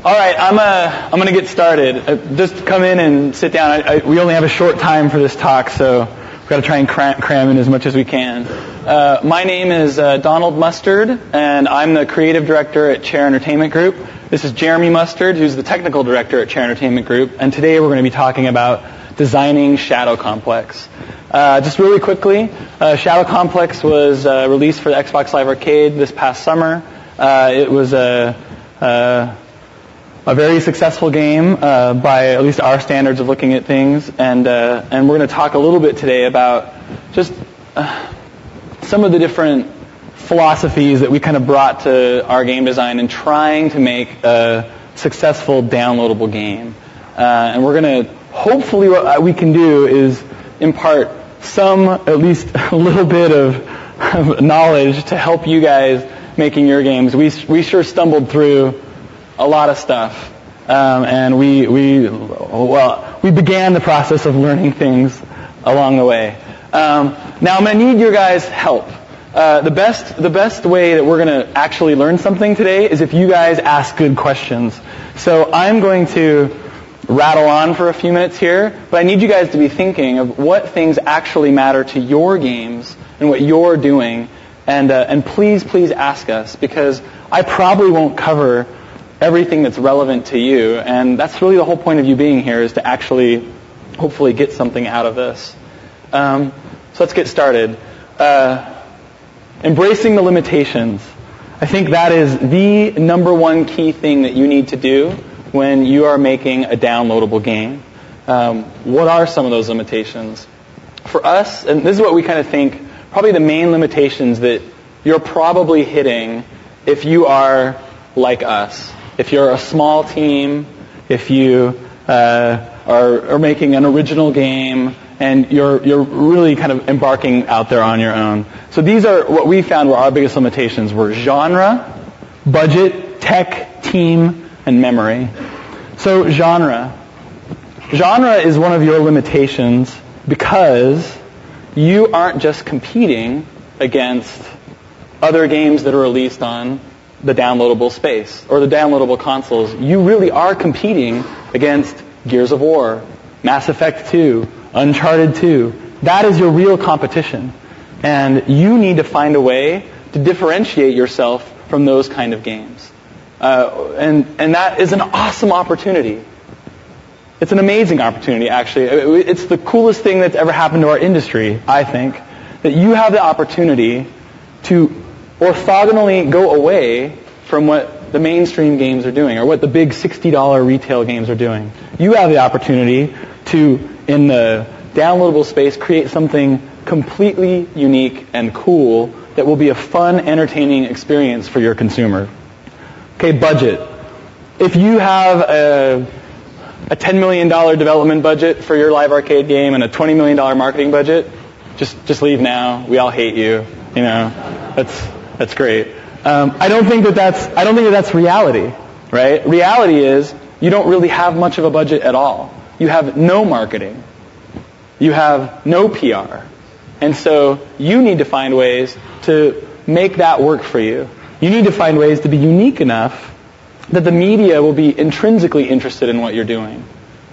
All right, I'm gonna get started. Just come in and sit down. We only have a short time for this talk, so we've got to try and cram in as much as we can. My name is Donald Mustard, and I'm the creative director at Chair Entertainment Group. This is Jeremy Mustard, who's the technical director at Chair Entertainment Group, and today we're going to be talking about designing Shadow Complex. Just really quickly, Shadow Complex was released for the Xbox Live Arcade this past summer. It was a very successful game by at least our standards of looking at things, and we're going to talk a little bit today about just some of the different philosophies that we kind of brought to our game design and trying to make a successful downloadable game. And we're going to, hopefully what we can do is impart some, at least a little bit of knowledge to help you guys making your games. We sure stumbled through a lot of stuff, and we began the process of learning things along the way. Now I'm going to need your guys' help. The best way that we're going to actually learn something today is if you guys ask good questions. So I'm going to rattle on for a few minutes here, but I need you guys to be thinking of what things actually matter to your games and what you're doing, and please ask us, because I probably won't cover everything that's relevant to you, and that's really the whole point of you being here, is to actually hopefully get something out of this. So let's get started. Embracing the limitations. I think that is the number one key thing that you need to do when you are making a downloadable game. What are some of those limitations? For us, and this is what we kind of think, probably the main limitations that you're probably hitting if you are like us. If you're a small team, if you are making an original game, and you're really kind of embarking out there on your own. So these are what we found were our biggest limitations: were genre, budget, tech, team, and memory. So genre. Genre is one of your limitations because you aren't just competing against other games that are released on the downloadable space or the downloadable consoles. You really are competing against Gears of War, Mass Effect 2, Uncharted 2. That is your real competition. And you need to find a way to differentiate yourself from those kind of games. And that is an awesome opportunity. It's an amazing opportunity, actually. It's the coolest thing that's ever happened to our industry, I think, that you have the opportunity to orthogonally go away from what the mainstream games are doing or what the big $60 retail games are doing. You have the opportunity to, in the downloadable space, create something completely unique and cool that will be a fun, entertaining experience for your consumer. Okay, budget. If you have a $10 million development budget for your live arcade game and a $20 million marketing budget, just leave now. We all hate you. You know, that's great. I don't think that that's reality, right? Reality is you don't really have much of a budget at all. You have no marketing. You have no PR. And so you need to find ways to make that work for you. You need to find ways to be unique enough that the media will be intrinsically interested in what you're doing.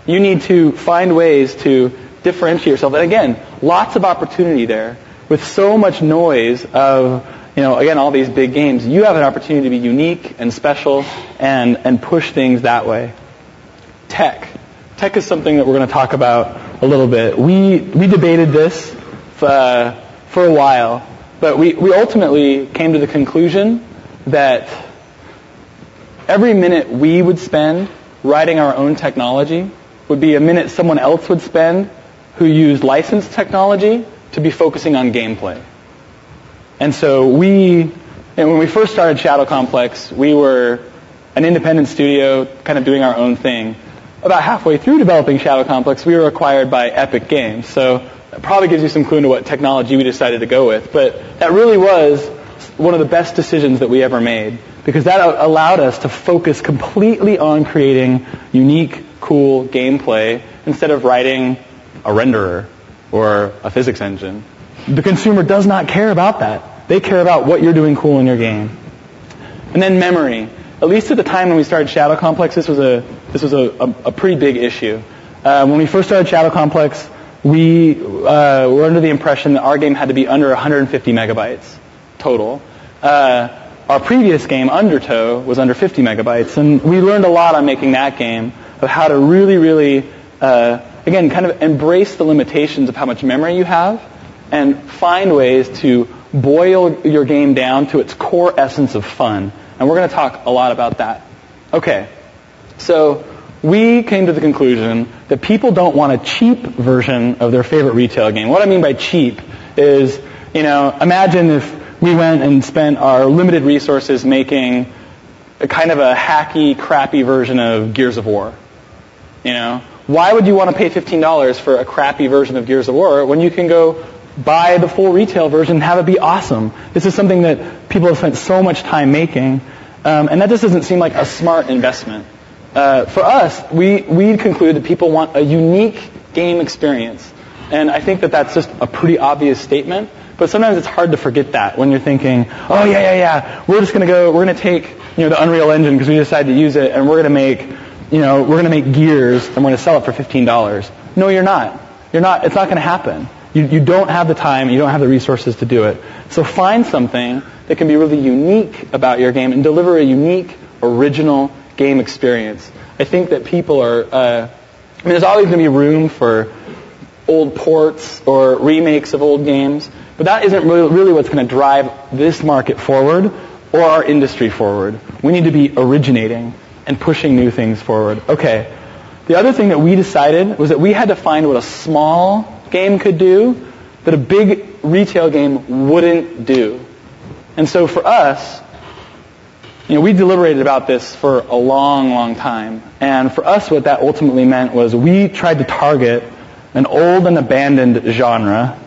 You need to find ways to differentiate yourself. And again, lots of opportunity there. With so much noise of, again, all these big games, you have an opportunity to be unique and special and push things that way. Tech. Tech is something that we're going to talk about a little bit. We debated this for a while, but we ultimately came to the conclusion that every minute we would spend writing our own technology would be a minute someone else would spend who used licensed technology to be focusing on gameplay. And so when we first started Shadow Complex, we were an independent studio kind of doing our own thing. About halfway through developing Shadow Complex, we were acquired by Epic Games. So that probably gives you some clue into what technology we decided to go with. But that really was one of the best decisions that we ever made, because that allowed us to focus completely on creating unique, cool gameplay instead of writing a renderer or a physics engine. The consumer does not care about that. They care about what you're doing cool in your game. And then memory. at least at the time when we started Shadow Complex, this was a pretty big issue. When we first started Shadow Complex, we were under the impression that our game had to be under 150 megabytes total. Our previous game, Undertow, was under 50 megabytes, and we learned a lot on making that game of how to really, really, again, kind of embrace the limitations of how much memory you have and find ways to boil your game down to its core essence of fun. And we're going to talk a lot about that. Okay, so we came to the conclusion that people don't want a cheap version of their favorite retail game. What I mean by cheap is, imagine if we went and spent our limited resources making a kind of a hacky, crappy version of Gears of War. Why would you want to pay $15 for a crappy version of Gears of War when you can go buy the full retail version and have it be awesome? This is something that people have spent so much time making, and that just doesn't seem like a smart investment. For us, we concluded that people want a unique game experience, and I think that that's just a pretty obvious statement. But sometimes it's hard to forget that when you're thinking, oh yeah, we're going to take the Unreal Engine because we decided to use it, and we're going to make Gears and we're going to sell it for $15. No, you're not. You're not. It's not going to happen. You don't have the time, you don't have the resources to do it. So find something that can be really unique about your game and deliver a unique, original game experience. I think that people are, there's always going to be room for old ports or remakes of old games, but that isn't really what's going to drive this market forward or our industry forward. We need to be originating and pushing new things forward. Okay, the other thing that we decided was that we had to find what a small game could do that a big retail game wouldn't do. And so for us, we deliberated about this for a long, long time. And for us, what that ultimately meant was we tried to target an old and abandoned genre,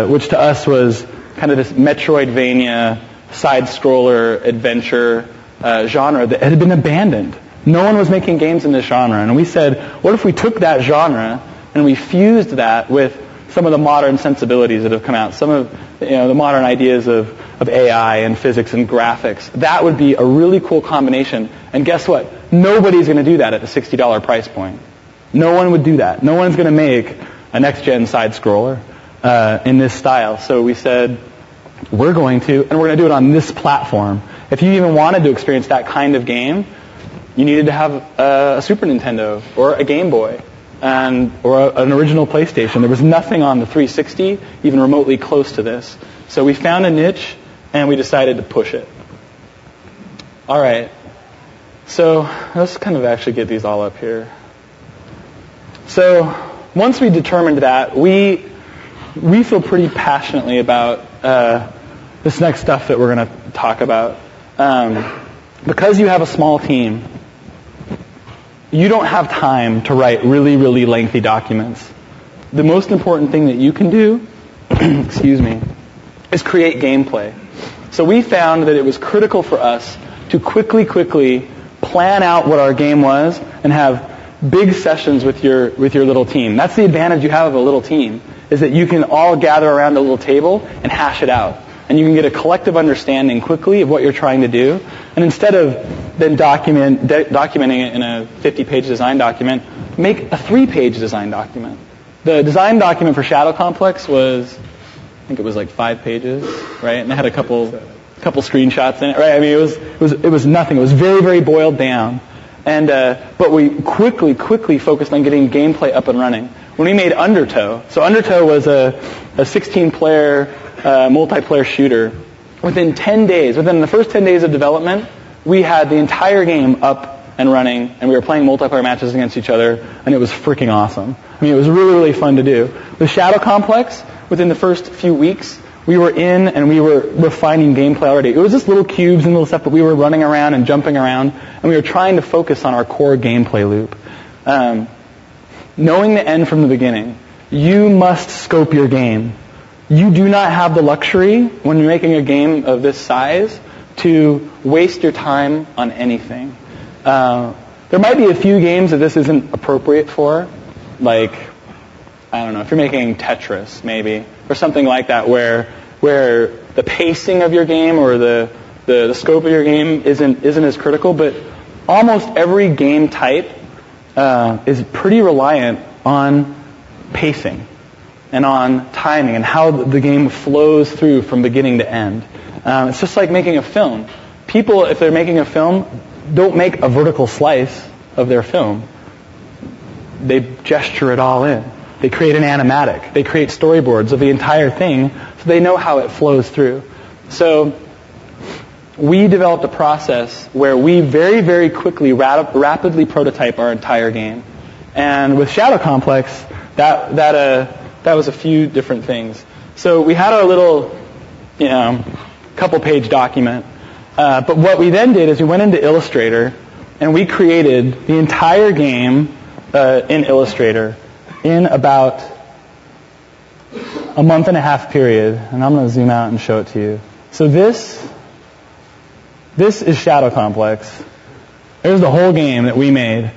which to us was kind of this Metroidvania, side-scroller, adventure genre that had been abandoned. No one was making games in this genre. And we said, what if we took that genre and we fused that with some of the modern sensibilities that have come out, some of the modern ideas of AI and physics and graphics. That would be a really cool combination. And guess what? Nobody's going to do that at the $60 price point. No one would do that. No one's going to make a next-gen side-scroller in this style. So we said, we're going to do it on this platform. If you even wanted to experience that kind of game, you needed to have a Super Nintendo or a Game Boy or an original PlayStation. There was nothing on the 360 even remotely close to this. So we found a niche, and we decided to push it. All right. So let's kind of actually get these all up here. So once we determined that, we feel pretty passionately about this next stuff that we're going to talk about. Because you have a small team, you don't have time to write really, really lengthy documents. The most important thing that you can do, is create gameplay. So we found that it was critical for us to quickly plan out what our game was and have big sessions with your little team. That's the advantage you have of a little team, is that you can all gather around a little table and hash it out. And you can get a collective understanding quickly of what you're trying to do. And instead of then documenting it in a 50-page design document, make a 3-page design document. The design document for Shadow Complex was, I think it was like 5 pages, right? And it had a couple screenshots in it, right? I mean, it was nothing. It was very, very boiled down. And but we quickly focused on getting gameplay up and running. When we made Undertow, so Undertow was a 16-player multiplayer shooter. Within the first 10 days of development, we had the entire game up and running, and we were playing multiplayer matches against each other, and it was freaking awesome. I mean, it was really, really fun to do. With Shadow Complex, within the first few weeks, we were in and we were refining gameplay already. It was just little cubes and little stuff, but we were running around and jumping around, and we were trying to focus on our core gameplay loop. Knowing the end from the beginning, you must scope your game. You do not have the luxury, when you're making a game of this size, to waste your time on anything. There might be a few games that this isn't appropriate for, like, I don't know, if you're making Tetris, maybe, or something like that, where the pacing of your game or the the scope of your game isn't as critical, but almost every game type is pretty reliant on pacing and on timing and how the game flows through from beginning to end. It's just like making a film. People, if they're making a film, don't make a vertical slice of their film. They gesture it all in. They create an animatic. They create storyboards of the entire thing so they know how it flows through. So we developed a process where we very, very quickly, rapidly prototype our entire game. And with Shadow Complex, that was a few different things. So we had our little, couple-page document. But what we then did is we went into Illustrator, and we created the entire game in Illustrator in about a month and a half period. And I'm going to zoom out and show it to you. So this is Shadow Complex. There's the whole game that we made.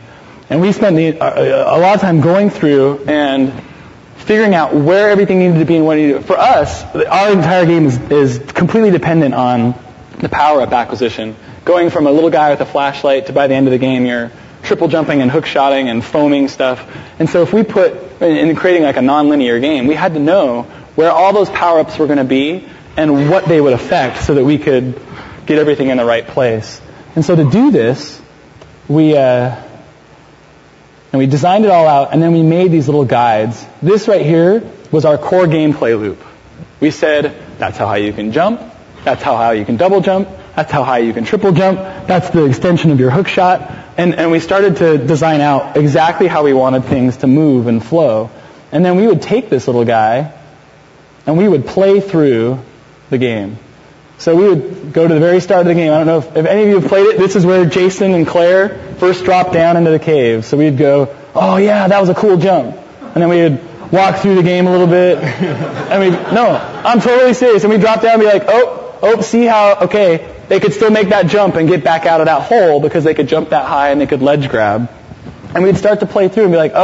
And we spent a lot of time going through and figuring out where everything needed to be and what needed to. For us, our entire game is completely dependent on the power-up acquisition. Going from a little guy with a flashlight to by the end of the game, you're triple jumping and hook shotting and foaming stuff. And so if we put, in creating like a non-linear game, we had to know where all those power-ups were going to be and what they would affect so that we could get everything in the right place. And so to do this, we designed it all out, and then we made these little guides. This right here was our core gameplay loop. We said, that's how high you can jump, that's how high you can double jump, that's how high you can triple jump, that's the extension of your hook shot. And we started to design out exactly how we wanted things to move and flow. And then we would take this little guy, and we would play through the game. So we would go to the very start of the game. I don't know if any of you have played it. This is where Jason and Claire first dropped down into the cave. So we'd go, oh yeah, that was a cool jump. And then we would walk through the game a little bit. I'm totally serious. And we'd drop down and be like, oh, see how, okay, they could still make that jump and get back out of that hole because they could jump that high and they could ledge grab. And we'd start to play through and be like,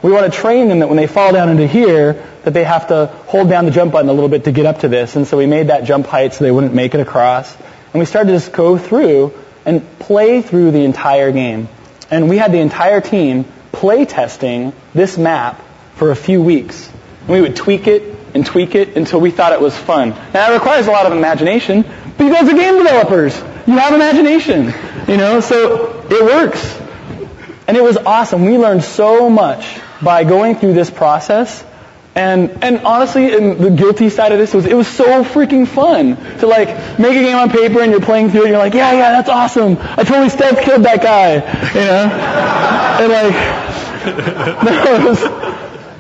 we want to train them that when they fall down into here, that they have to hold down the jump button a little bit to get up to this. And so we made that jump height so they wouldn't make it across. And we started to just go through and play through the entire game. And we had the entire team play testing this map for a few weeks. And we would tweak it until we thought it was fun. Now, it requires a lot of imagination, but you guys are game developers. You have imagination, so it works. And it was awesome. We learned so much by going through this process. And honestly, in the guilty side of this it was so freaking fun to make a game on paper and you're playing through it and you're like, yeah, that's awesome. I totally stealth killed that guy, And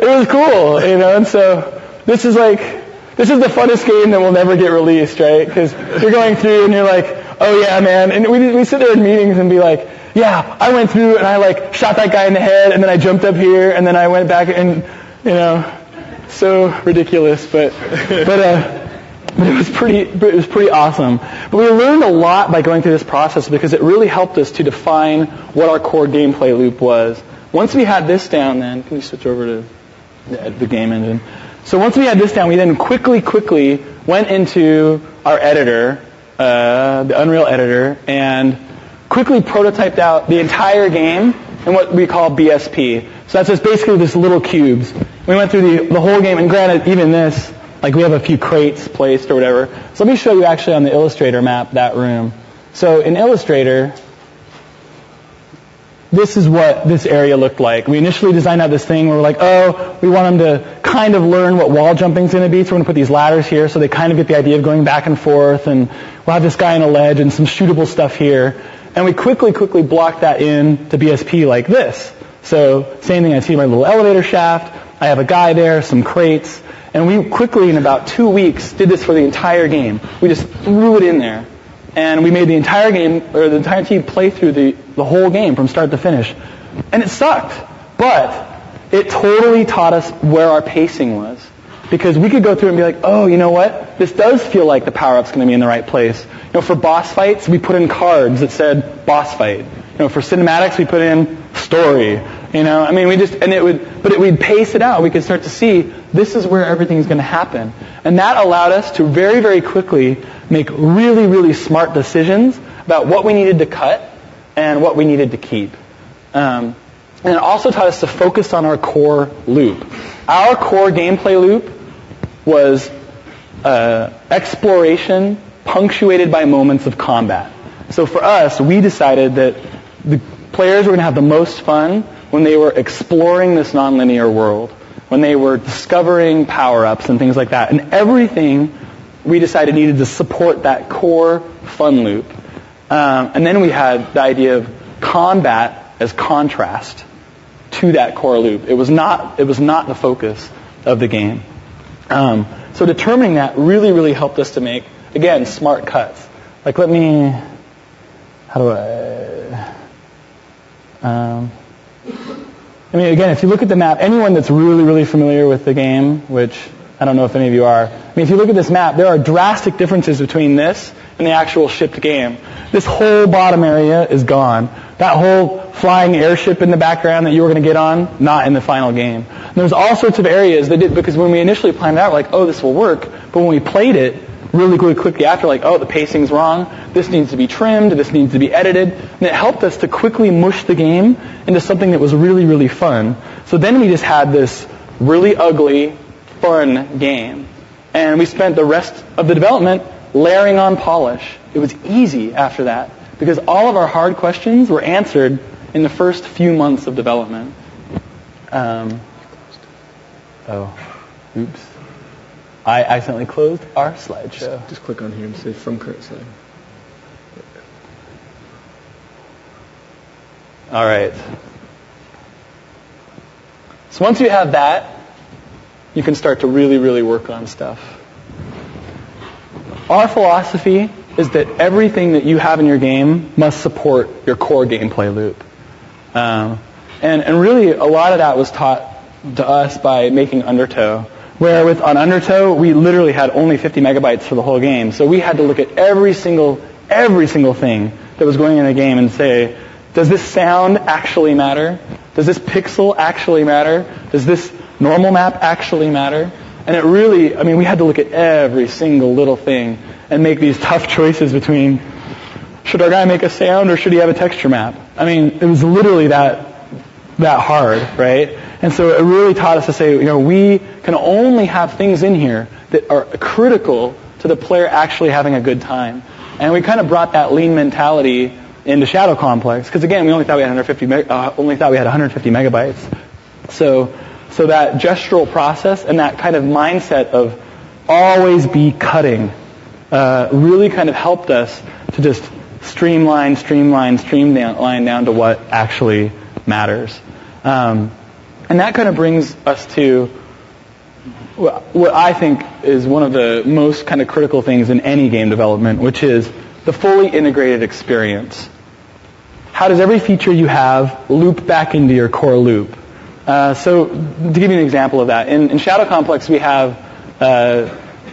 it was cool, and so this is the funnest game that will never get released, right? Because you're going through and you're like, oh yeah, man. And we sit there in meetings and be like, yeah, I went through and I shot that guy in the head and then I jumped up here and then I went back and, so ridiculous, but it was pretty awesome. But we learned a lot by going through this process because it really helped us to define what our core gameplay loop was. Once we had this down, then can we switch over to the game engine? So once we had this down, we then quickly went into our editor, the Unreal editor, and quickly prototyped out the entire game in what we call BSP. So that's just basically this little cubes. We went through the whole game, and granted, even this, we have a few crates placed or whatever. So let me show you actually on the Illustrator map that room. So in Illustrator, this is what this area looked like. We initially designed out this thing where we're like, we want them to kind of learn what wall jumping is going to be, so we're going to put these ladders here so they kind of get the idea of going back and forth, and we'll have this guy on a ledge and some shootable stuff here. And we quickly blocked that in to BSP like this. So same thing, I see my little elevator shaft, I have a guy there, some crates, and we quickly, in about 2 weeks, did this for the entire game. We just threw it in there. And we made the entire game, or the entire team play through the whole game from start to finish. And it sucked, but it totally taught us where our pacing was. Because we could go through and be like, you know what? This does feel like the power-up's going to be in the right place. For boss fights, we put in cards that said boss fight. For cinematics, we put in story. I mean, we'd pace it out. We could start to see this is where everything's going to happen. And that allowed us to very, very quickly make really, really smart decisions about what we needed to cut and what we needed to keep. And it also taught us to focus on our core loop. Our core gameplay loop was exploration punctuated by moments of combat. So for us, we decided that the players were going to have the most fun when they were exploring this nonlinear world, when they were discovering power-ups and things like that. And everything we decided needed to support that core fun loop. And then we had the idea of combat as contrast to that core loop. It was not the focus of the game. So determining that really, really helped us to make, again, smart cuts. Like again, if you look at the map, anyone that's really, really familiar with the game, which I don't know if any of you are, if you look at this map, there are drastic differences between this and the actual shipped game. This whole bottom area is gone. That whole flying airship in the background that you were going to get on, not in the final game. And there's all sorts of areas that did, because when we initially planned it out, we're like, oh, this will work. But when we played it, really quickly after, like, oh, the pacing's wrong, this needs to be trimmed, this needs to be edited, and it helped us to quickly mush the game into something that was really, really fun. So then we just had this really ugly, fun game. And we spent the rest of the development layering on polish. It was easy after that, because all of our hard questions were answered in the first few months of development. Oops. I accidentally closed our slideshow. Just click on here and say from current slide. All right. So once you have that, you can start to really, really work on stuff. Our philosophy is that everything that you have in your game must support your core gameplay loop. And really, a lot of that was taught to us by making Undertow. Where on Undertow, we literally had only 50 megabytes for the whole game. So we had to look at every single thing that was going in the game and say, does this sound actually matter? Does this pixel actually matter? Does this normal map actually matter? And it really, we had to look at every single little thing and make these tough choices between, should our guy make a sound or should he have a texture map? It was literally that hard, right? And so it really taught us to say, we can only have things in here that are critical to the player actually having a good time. And we kind of brought that lean mentality into Shadow Complex, because again, we only thought we had 150 megabytes. So that gestural process and that kind of mindset of always be cutting really kind of helped us to just streamline down to what actually matters. And that kind of brings us to what I think is one of the most kind of critical things in any game development, which is the fully integrated experience. How does every feature you have loop back into your core loop? So to give you an example of that, in Shadow Complex we have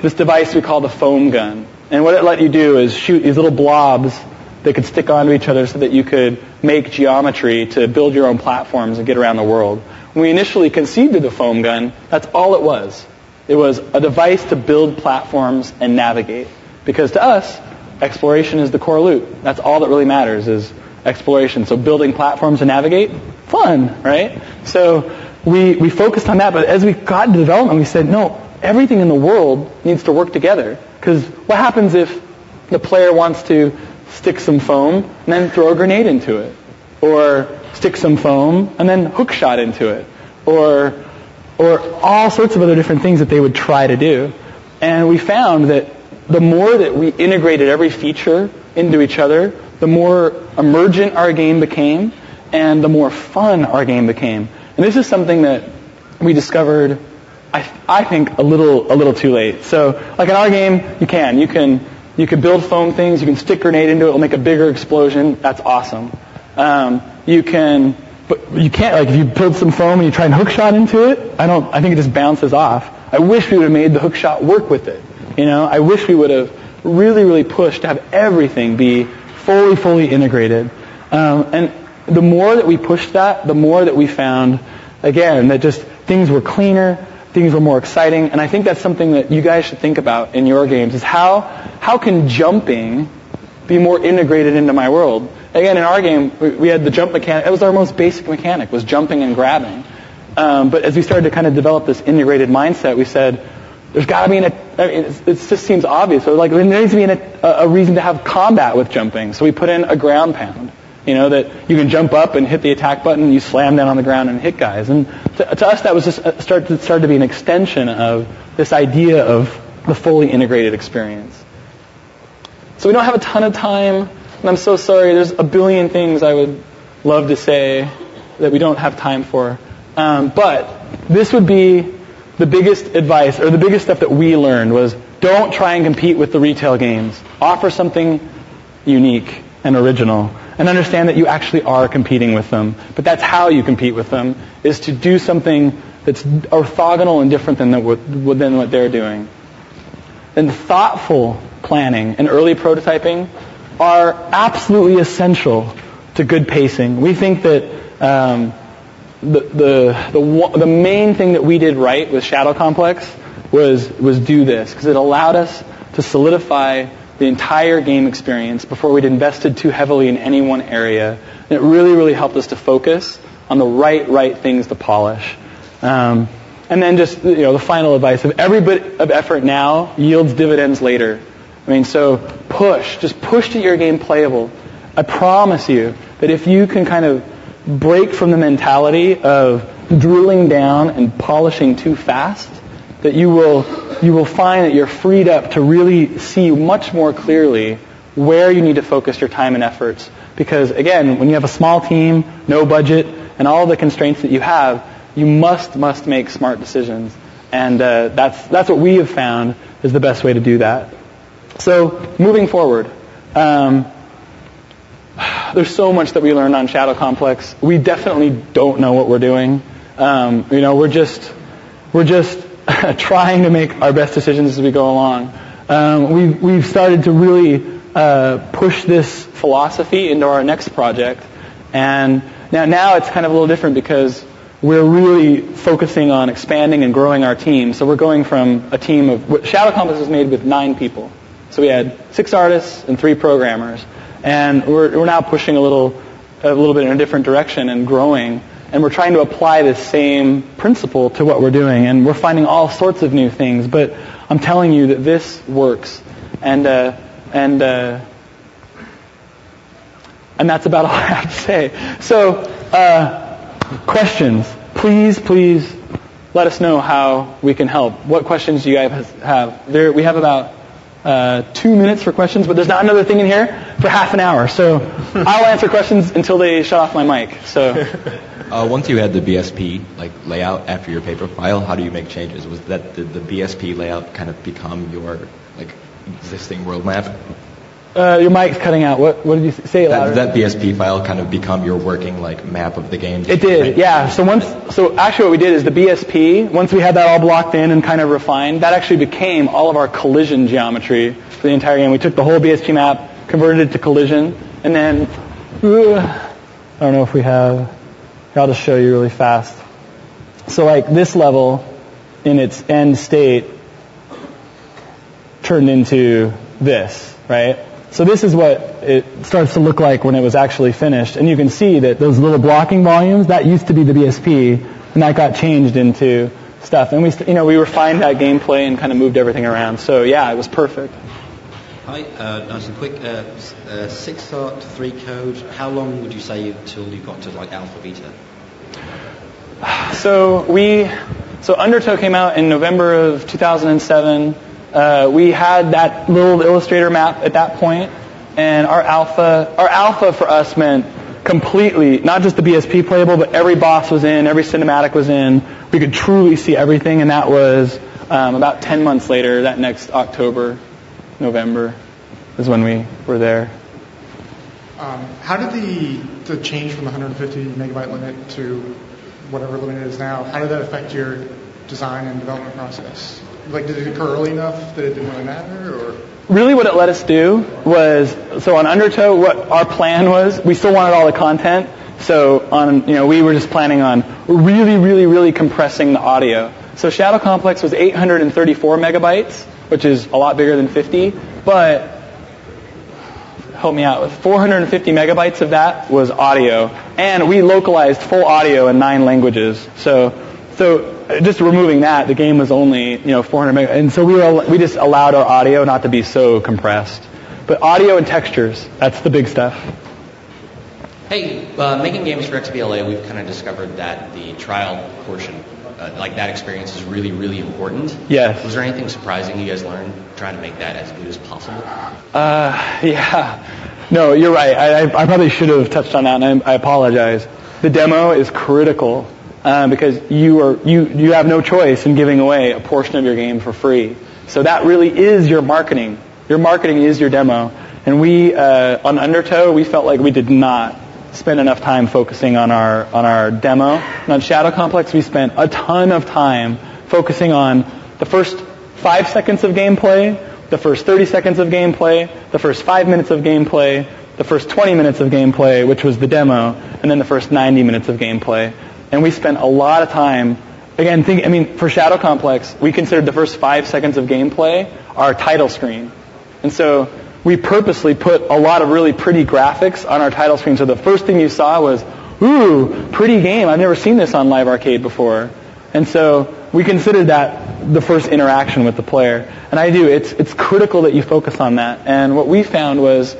this device we call the foam gun. And what it let you do is shoot these little blobs that could stick onto each other so that you could make geometry to build your own platforms and get around the world. When we initially conceived of the foam gun, that's all it was. It was a device to build platforms and navigate. Because to us, exploration is the core loop. That's all that really matters is exploration. So building platforms and navigate, fun, right? So we focused on that, but as we got into development, we said, no, everything in the world needs to work together. Because what happens if the player wants to stick some foam and then throw a grenade into it? Or stick some foam and then hook shot into it? Or all sorts of other different things that they would try to do. And we found that the more that we integrated every feature into each other, the more emergent our game became, and the more fun our game became. And this is something that we discovered, I think, a little too late. So, like in our game, you can build foam things, you can stick grenade into it, it'll make a bigger explosion. That's awesome. But you can't, like, if you build some foam and you try and hook shot into it, I think it just bounces off. I wish we would have made the hook shot work with it. I wish we would have really, really pushed to have everything be fully integrated. And the more that we pushed that, the more that we found, again, that just things were cleaner, things were more exciting, and I think that's something that you guys should think about in your games, is how can jumping be more integrated into my world? Again, in our game, we had the jump mechanic. It was our most basic mechanic, was jumping and grabbing. But as we started to kind of develop this integrated mindset, we said, there's got to be it just seems obvious. So like, there needs to be a reason to have combat with jumping. So we put in a ground pound. That you can jump up and hit the attack button, and you slam down on the ground and hit guys. And to us, that was just started to be an extension of this idea of the fully integrated experience. So we don't have a ton of time, and I'm so sorry. There's a billion things I would love to say that we don't have time for. But this would be the biggest advice, or the biggest stuff that we learned was, don't try and compete with the retail games. Offer something unique and original. And understand that you actually are competing with them. But that's how you compete with them, is to do something that's orthogonal and different than what they're doing. And thoughtful planning and early prototyping are absolutely essential to good pacing. We think that the main thing that we did right with Shadow Complex was do this, because it allowed us to solidify the entire game experience before we'd invested too heavily in any one area. And it really, really helped us to focus on the right things to polish. And then just, the final advice of every bit of effort now yields dividends later. So just push to get your game playable. I promise you that if you can kind of break from the mentality of drilling down and polishing too fast, that you will find that you're freed up to really see much more clearly where you need to focus your time and efforts. Because again, when you have a small team, no budget, and all the constraints that you have, you must make smart decisions. And that's what we have found is the best way to do that. So moving forward, there's so much that we learned on Shadow Complex. We definitely don't know what we're doing. We're just trying to make our best decisions as we go along. We've started to really push this philosophy into our next project, and now it's kind of a little different because we're really focusing on expanding and growing our team. So we're going from a team of Shadow Complex was made with 9 people. So we had 6 artists and 3 programmers, and we're now pushing a little bit in a different direction and growing. And we're trying to apply this same principle to what we're doing. And we're finding all sorts of new things. But I'm telling you that this works. And that's about all I have to say. So, questions. Please let us know how we can help. What questions do you guys have? We have about 2 minutes for questions, but there's not another thing in here for half an hour. So I'll answer questions until they shut off my mic. So. Once you had the BSP layout after your paper file, how do you make changes? Was that the BSP layout kind of become your existing world map? Your mic's cutting out. What did you say? It louder. Did that BSP file kind of become your working map of the game? It did, right? Yeah. So actually what we did is the BSP, once we had that all blocked in and kind of refined, that actually became all of our collision geometry for the entire game. We took the whole BSP map, converted it to collision, and then I don't know if we have. I'll just show you really fast. So this level in its end state turned into this, right? So this is what it starts to look like when it was actually finished. And you can see that those little blocking volumes, that used to be the BSP, and that got changed into stuff. And we refined that gameplay and kind of moved everything around. So yeah, it was perfect. Hi, nice and quick. 6.3 code. How long would you say until you got to alpha beta? So Undertow came out in November of 2007. We had that little Illustrator map at that point, and our alpha for us meant completely, not just the BSP playable, but every boss was in, every cinematic was in. We could truly see everything, and that was about 10 months later, that next November is when we were there. How did the change from the 150 megabyte limit to whatever limit it is now, how did that affect your design and development process? Did it occur early enough that it didn't really matter, or? Really what it let us do was, so on Undertow, what our plan was, we still wanted all the content, So we were just planning on really, really, really compressing the audio. So Shadow Complex was 834 megabytes, which is a lot bigger than 50, but help me out. 450 megabytes of that was audio, and we localized full audio in 9 languages. So just removing that, the game was only 400 megabytes, and so we just allowed our audio not to be so compressed. But audio and textures, that's the big stuff. Hey, making games for XBLA, we've kind of discovered that the trial portion, like that experience, is really, really important. Yes. Was there anything surprising you guys learned trying to make that as good as possible? Yeah. No, you're right. I probably should have touched on that, and I apologize. The demo is critical because you have no choice in giving away a portion of your game for free. So that really is your marketing. Your marketing is your demo. And we on Undertow, we felt like we did not spend enough time focusing on our demo. And on Shadow Complex, we spent a ton of time focusing on the first 5 seconds of gameplay, the first 30 seconds of gameplay, the first 5 minutes of gameplay, the first 20 minutes of gameplay, which was the demo, and then the first 90 minutes of gameplay. And we spent a lot of time, again, for Shadow Complex, we considered the first 5 seconds of gameplay our title screen. And so we purposely put a lot of really pretty graphics on our title screen. So the first thing you saw was, ooh, pretty game. I've never seen this on Live Arcade before. And so we considered that the first interaction with the player. And it's critical that you focus on that. And what we found was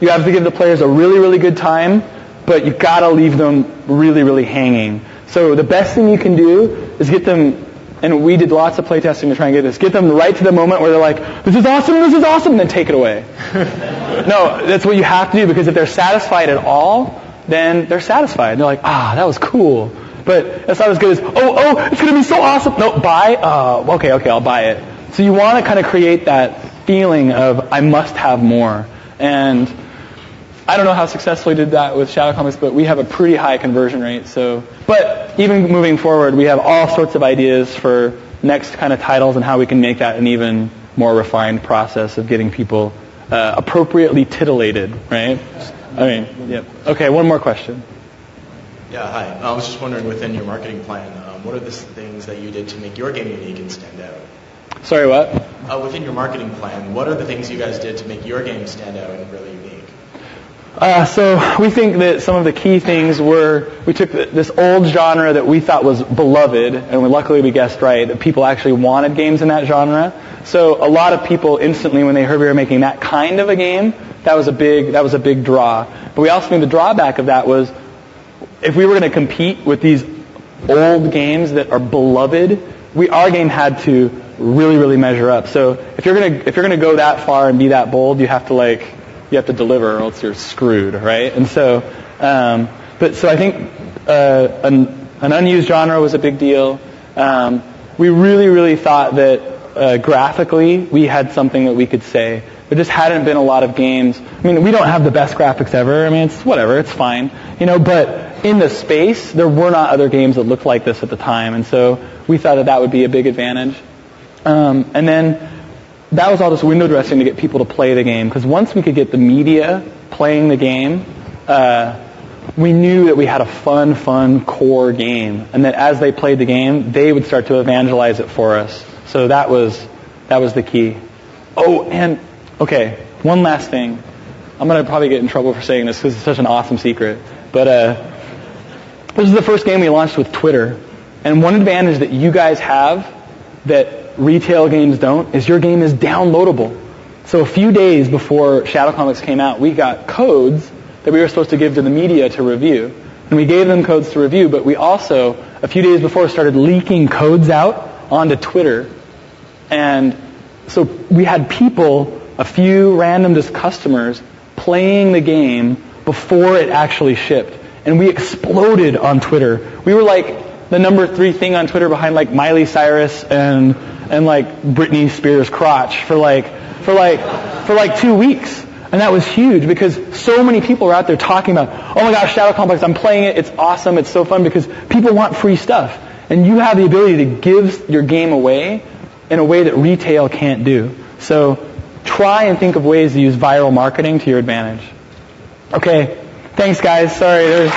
you have to give the players a really, really good time, but you've got to leave them really, really hanging. So the best thing you can do is get them, and we did lots of playtesting to try and get this, get them right to the moment where they're like, this is awesome, and then take it away. No, that's what you have to do, because if they're satisfied at all, then they're satisfied. They're like, that was cool. But that's not as good as, it's going to be so awesome. No, buy? Okay, I'll buy it. So you want to kind of create that feeling of, I must have more. And I don't know how successfully did that with Shadow Complex, but we have a pretty high conversion rate. But even moving forward, we have all sorts of ideas for next kind of titles and how we can make that an even more refined process of getting people appropriately titillated, right? Yep. Okay, one more question. Yeah, hi. I was just wondering, within your marketing plan, what are the things that you did to make your game unique and stand out? Sorry, what? Within your marketing plan, what are the things you guys did to make your game stand out and really unique? So we think that some of the key things were, we took this old genre that we thought was beloved, and luckily we guessed right, that people actually wanted games in that genre. So a lot of people instantly, when they heard we were making that kind of a game, that was a big draw. But we also think the drawback of that was, if we were going to compete with these old games that are beloved, our game had to really, really measure up. So if you're gonna go that far and be that bold, you have to deliver, or else you're screwed, right? And so, so I think an unused genre was a big deal. We really, really thought that graphically we had something that we could say. There just hadn't been a lot of games. We don't have the best graphics ever. It's whatever, it's fine, But in the space, there were not other games that looked like this at the time, and so we thought that would be a big advantage. And then that was all just window dressing to get people to play the game, because once we could get the media playing the game, we knew that we had a fun core game, and that as they played the game, they would start to evangelize it for us. So that was the key. Okay, one last thing. I'm going to probably get in trouble for saying this because it's such an awesome secret, but this is the first game we launched with Twitter, and one advantage that you guys have that retail games don't is your game is downloadable. So a few days before Shadow Complex came out, we got codes that we were supposed to give to the media to review. And we gave them codes to review, but we also, a few days before, started leaking codes out onto Twitter. And so we had people, a few random just customers, playing the game before it actually shipped. And we exploded on Twitter. We were like the number 3 thing on Twitter behind like Miley Cyrus and like Britney Spears' crotch for like 2 weeks. And that was huge because so many people were out there talking about, oh my gosh, Shadow Complex, I'm playing it, it's awesome, it's so fun, because people want free stuff. And you have the ability to give your game away in a way that retail can't do. So try and think of ways to use viral marketing to your advantage. Okay, Thanks, guys. Sorry, there's